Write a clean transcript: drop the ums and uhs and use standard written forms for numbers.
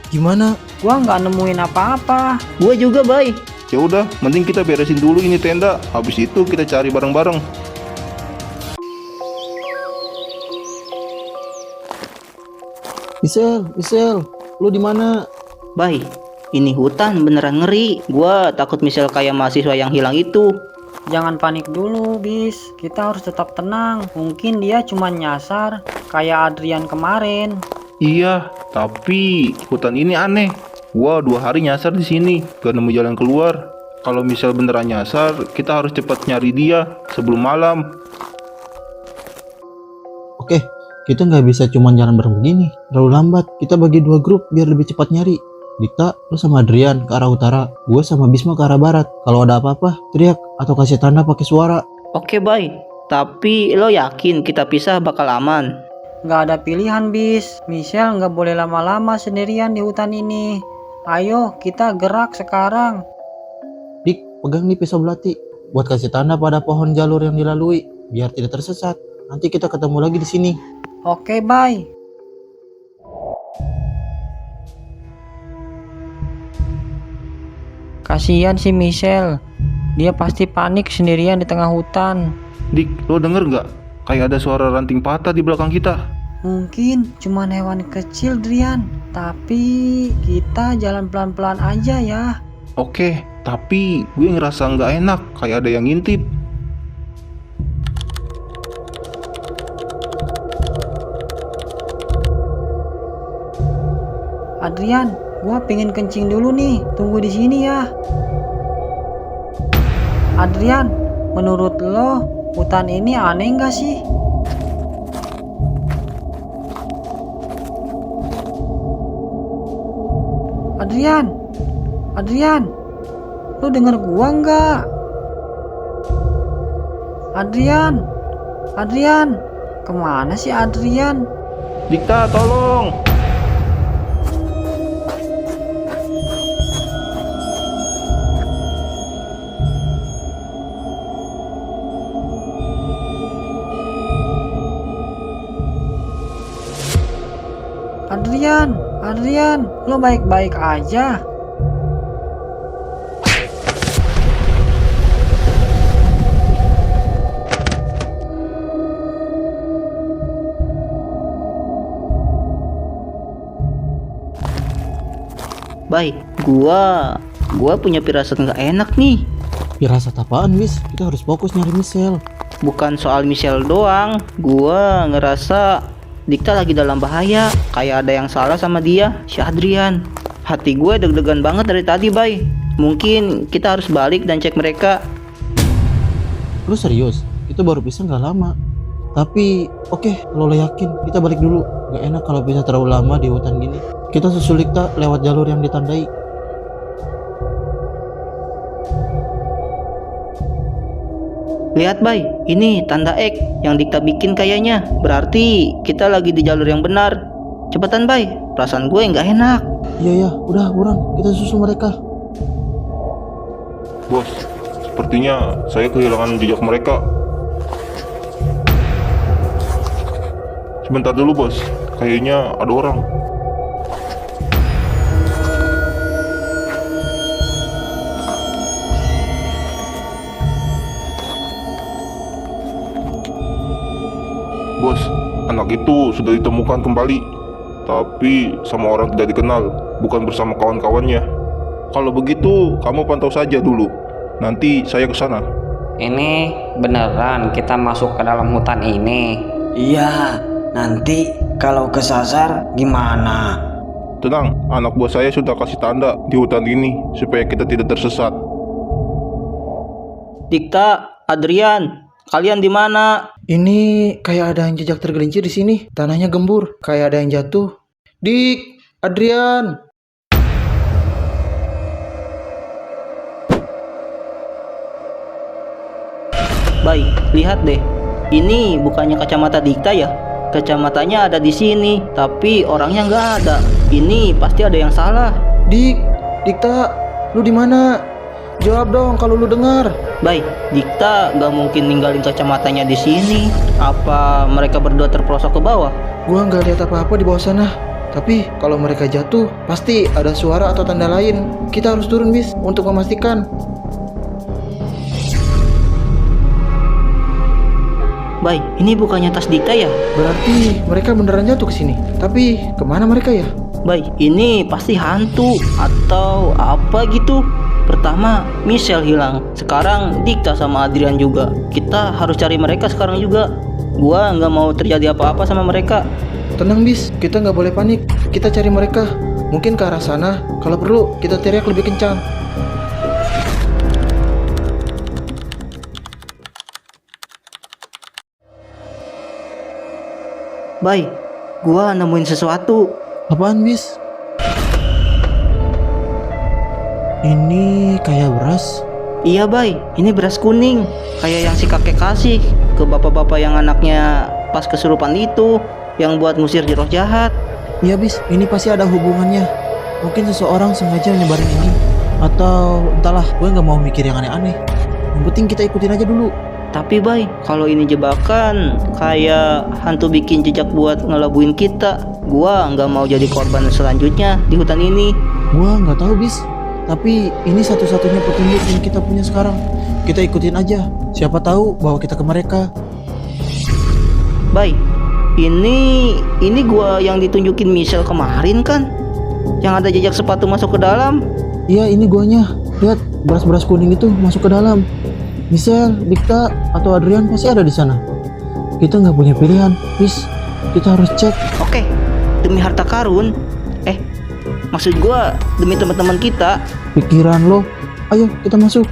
gimana? Gua nggak nemuin apa-apa. Gue juga, Bay. Ya udah, mending kita beresin dulu ini tenda. Habis itu kita cari bareng-bareng. Misel, lu di mana? Bay, ini hutan beneran ngeri. Gua takut misal kayak mahasiswa yang hilang itu. Jangan panik dulu, Bis. Kita harus tetap tenang. Mungkin dia cuma nyasar kayak Adrian kemarin. Iya, tapi hutan ini aneh. Gua 2 hari nyasar di sini, gak nemu jalan keluar. Kalau misal beneran nyasar, kita harus cepat nyari dia sebelum malam. Oke, kita nggak bisa cuma jalan bareng begini. Terlalu lambat. Kita bagi 2 grup biar lebih cepat nyari. Dikta, lu sama Adrian ke arah utara. Gue sama Bisma ke arah barat. Kalau ada apa-apa, teriak atau kasih tanda pakai suara. Oke, Bay. Tapi lo yakin kita pisah bakal aman? Nggak ada pilihan, Bis. Michelle nggak boleh lama-lama sendirian di hutan ini. Ayo, kita gerak sekarang. Dik, pegang nih pisau belati. Buat kasih tanda pada pohon jalur yang dilalui. Biar tidak tersesat. Nanti kita ketemu lagi di sini. Oke, bye. Kasihan si Michelle. Dia pasti panik sendirian di tengah hutan. Dik, lo denger nggak? Kayak ada suara ranting patah di belakang kita. Mungkin cuma hewan kecil, Drian. Tapi kita jalan pelan-pelan aja ya. Oke, tapi gue ngerasa nggak enak, kayak ada yang ngintip. Adrian, gua pengen kencing dulu nih. Tunggu di sini ya. Adrian, menurut lo hutan ini aneh nggak sih? Adrian, lo denger gua nggak? Adrian, kemana sih Adrian? Dikta, tolong! Adrian, lo baik-baik aja? Bay, gua punya firasat nggak enak nih. Firasat apaan, Wis? Kita harus fokus nyari Michelle. Bukan soal Michelle doang. Gua ngerasa Dikta lagi dalam bahaya. Kayak ada yang salah sama dia, si Adrian. Hati gue deg-degan banget dari tadi, Bay. Mungkin kita harus balik dan cek mereka. Lu serius? Kita baru pisah nggak lama. Tapi oke, kalau lo yakin kita balik dulu. Gak enak kalau pisah terlalu lama di hutan gini. Kita susul Dikta lewat jalur yang ditandai. Lihat, Bay, ini tanda X yang Dikta bikin kayaknya. Berarti kita lagi di jalur yang benar. Cepetan, Bay, perasaan gue nggak enak. Iya, udah buruan, kita susul mereka. Bos, sepertinya saya kehilangan jejak mereka. Sebentar dulu, bos. Kayaknya ada orang. Bos, anak itu sudah ditemukan kembali, tapi sama orang tidak dikenal, bukan bersama kawan-kawannya. Kalau begitu, kamu pantau saja dulu. Nanti saya ke sana. Ini beneran kita masuk ke dalam hutan ini? Iya, nanti kalau kesasar gimana? Tenang, anak buah saya sudah kasih tanda di hutan ini supaya kita tidak tersesat. Dikta, Adrian, kalian di mana? Ini kayak ada yang jejak tergelincir di sini. Tanahnya gembur, kayak ada yang jatuh. Dik, Adrian. Baik, lihat deh. Ini bukannya kacamata Dikta ya? Kacamatanya ada di sini, tapi orangnya nggak ada. Ini pasti ada yang salah. Dik, Dikta, lu di mana? Jawab dong kalau lu dengar. Baik, Dikta nggak mungkin ninggalin kacamatanya di sini. Apa mereka berdua terperosok ke bawah? Gua nggak lihat apa-apa di bawah sana. Tapi kalau mereka jatuh, pasti ada suara atau tanda lain. Kita harus turun, Bis, untuk memastikan. Bay, ini bukannya tas Dikta ya? Berarti mereka beneran jatuh ke sini. Tapi kemana mereka ya? Bay, ini pasti hantu atau apa gitu. Pertama, Michelle hilang. Sekarang Dikta sama Adrian juga. Kita harus cari mereka sekarang juga. Gua nggak mau terjadi apa-apa sama mereka. Tenang, Bis, kita nggak boleh panik. Kita cari mereka. Mungkin ke arah sana. Kalau perlu, kita teriak lebih kencang. Bay, gua nemuin sesuatu. Apaan, Bis? Ini kayak beras. Iya, Bay, ini beras kuning. Kayak yang si kakek kasih ke bapak-bapak yang anaknya pas kesurupan itu, yang buat ngusir roh jahat. Iya, Bis, ini pasti ada hubungannya. Mungkin seseorang sengaja nyebarin ini. Atau entahlah, gue nggak mau mikir yang aneh-aneh. Yang penting kita ikutin aja dulu. Tapi Bay, kalau ini jebakan, kayak hantu bikin jejak buat ngelabuin kita. Gua nggak mau jadi korban selanjutnya di hutan ini. Gua nggak tahu, Bis. Tapi ini satu-satunya petunjuk yang kita punya sekarang. Kita ikutin aja. Siapa tahu bawa kita ke mereka. Bay, ini gua yang ditunjukin Michelle kemarin kan? Yang ada jejak sepatu masuk ke dalam. Iya, ini guanya. Lihat, beras-beras kuning itu masuk ke dalam. Michelle, Dikta, atau Adrian pasti ada di sana. Kita nggak punya pilihan, Bis. Kita harus cek. Oke, demi harta karun. Maksud gua demi teman-teman kita. Pikiran lo. Ayo, kita masuk.